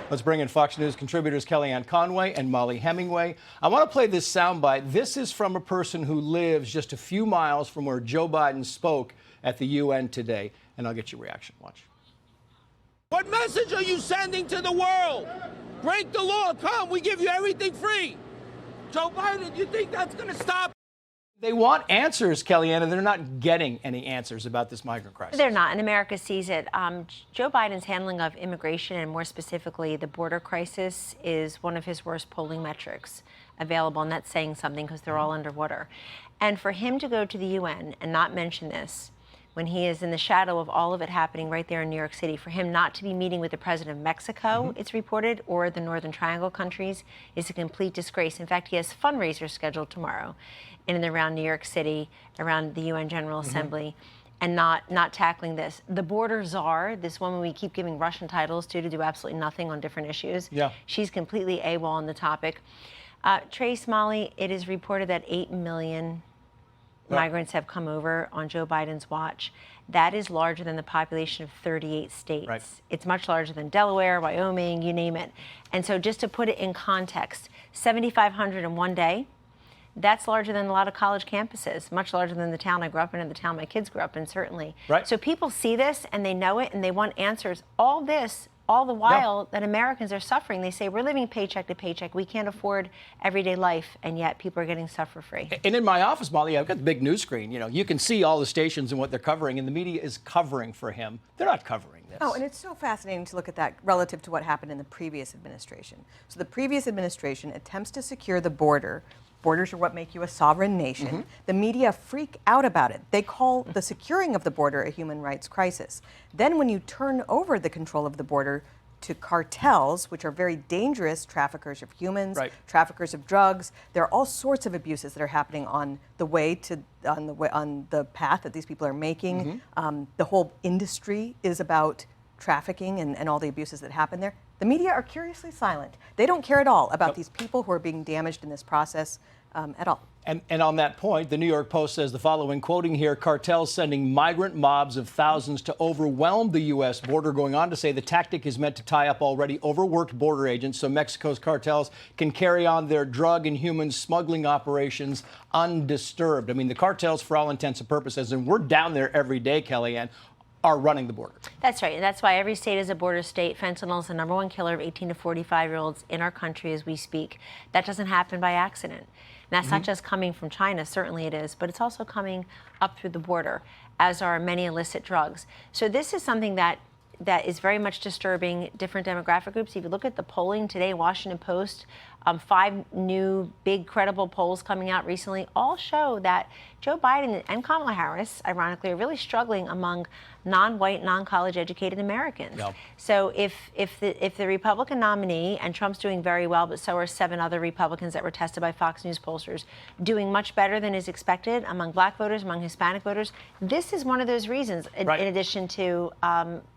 Let's bring in Fox News contributors Kellyanne Conway and Mollie Hemingway. I want to play this soundbite. This is from a person who lives just a few miles from where Joe Biden spoke at the UN today, and I'll get your reaction. Watch. What message are you sending to the world? Break the law, come, we give you everything free. Joe Biden, you think that's going to stop? They want answers, Kellyanne, and they're not getting any answers about this migrant crisis. They're not, and America sees it. Joe Biden's handling of immigration, and more specifically the border crisis, is one of his worst polling metrics available, and that's saying something because they're all underwater. And for him to go to the UN and not mention this, when he is in the shadow of all of it happening right there in New York City, for him not to be meeting with the president of Mexico, it's reported, or the Northern Triangle countries, is a complete disgrace. In fact, he has fundraisers scheduled tomorrow in and around New York City, around the UN General Assembly, and not tackling this. The border czar, this woman we keep giving Russian titles to do absolutely nothing on different issues. Yeah. She's completely AWOL on the topic. Trace, Mollie, it is reported that 8 million migrants have come over on Joe Biden's watch. That is larger than the population of 38 states. Right. It's much larger than Delaware, Wyoming, you name it. And so just to put it in context, 7,500 in one day, that's larger than a lot of college campuses, much larger than the town I grew up in and the town my kids grew up in, certainly. Right. So people see this and they know it and they want answers. All this, all the while that Americans are suffering. They say, we're living paycheck to paycheck. We can't afford everyday life, and yet people are getting suffer-free. And in my office, Mollie, I've got the big news screen. You know, you can see all the stations and what they're covering, and the media is covering for him. They're not covering this. Oh, and it's so fascinating to look at that relative to what happened in the previous administration. So the previous administration attempts to secure the border. Borders are what make you a sovereign nation. The media freak out about it. They call the securing of the border a human rights crisis. Then when you turn over the control of the border to cartels, which are very dangerous traffickers of humans, traffickers of drugs, there are all sorts of abuses that are happening on the way to on the path that these people are making. The whole industry is about trafficking and all the abuses that happen there. The media are curiously silent. They don't care at all about these people who are being damaged in this process at all. And on that point, the New York Post says the following, quoting here, cartels sending migrant mobs of thousands to overwhelm the U.S. border, going on to say the tactic is meant to tie up already overworked border agents so Mexico's cartels can carry on their drug and human smuggling operations undisturbed. I mean, the cartels, for all intents and purposes, and we're down there every day, Kellyanne, are running the border. That's right. And that's why every state is a border state. Fentanyl is the #1 killer of 18 to 45-year-olds in our country as we speak. That doesn't happen by accident. And that's not just coming from China, certainly it is, but it's also coming up through the border, as are many illicit drugs. So this is something that is very much disturbing different demographic groups. If you look at the polling today, Washington Post, 5 new big credible polls coming out recently all show that Joe Biden and Kamala Harris, ironically, are really struggling among non-white, non-college educated Americans. So if the Republican nominee, and Trump's doing very well, but so are 7 other Republicans that were tested by Fox News pollsters, doing much better than is expected among black voters, among Hispanic voters, this is one of those reasons, in addition to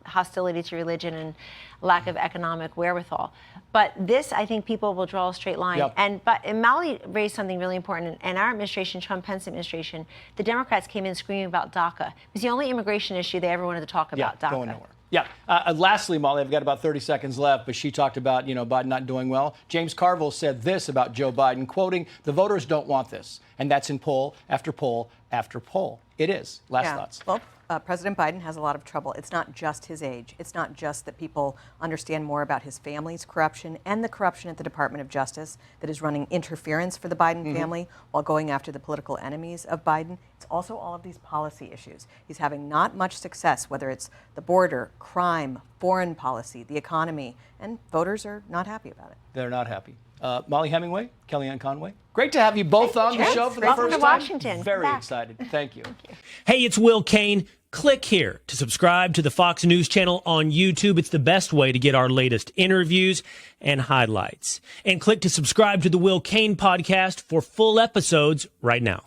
hostility to religion and lack of economic wherewithal. But this, I think people will draw a straight line. And Mollie raised something really important. In our administration, Trump-Pence administration, the Democrats came in screaming about DACA. It was the only immigration issue they ever wanted to talk about, DACA. Going nowhere. Lastly, Mollie, I've got about 30 seconds left, but she talked about, Biden not doing well. James Carville said this about Joe Biden, quoting, the voters don't want this. And that's in poll after poll after poll. It is. Last thoughts. Well, President Biden has a lot of trouble. It's not just his age. It's not just that people understand more about his family's corruption and the corruption at the Department of Justice that is running interference for the Biden family while going after the political enemies of Biden. It's also all of these policy issues. He's having not much success, whether it's the border, crime, foreign policy, the economy, and voters are not happy about it. They're not happy. Mollie Hemingway, Kellyanne Conway. Great to have you both on the show for the first time. Washington. Very excited. Thank you. Hey, it's Will Kane. Click here to subscribe to the Fox News channel on YouTube. It's the best way to get our latest interviews and highlights. And click to subscribe to the Will Kane podcast for full episodes right now.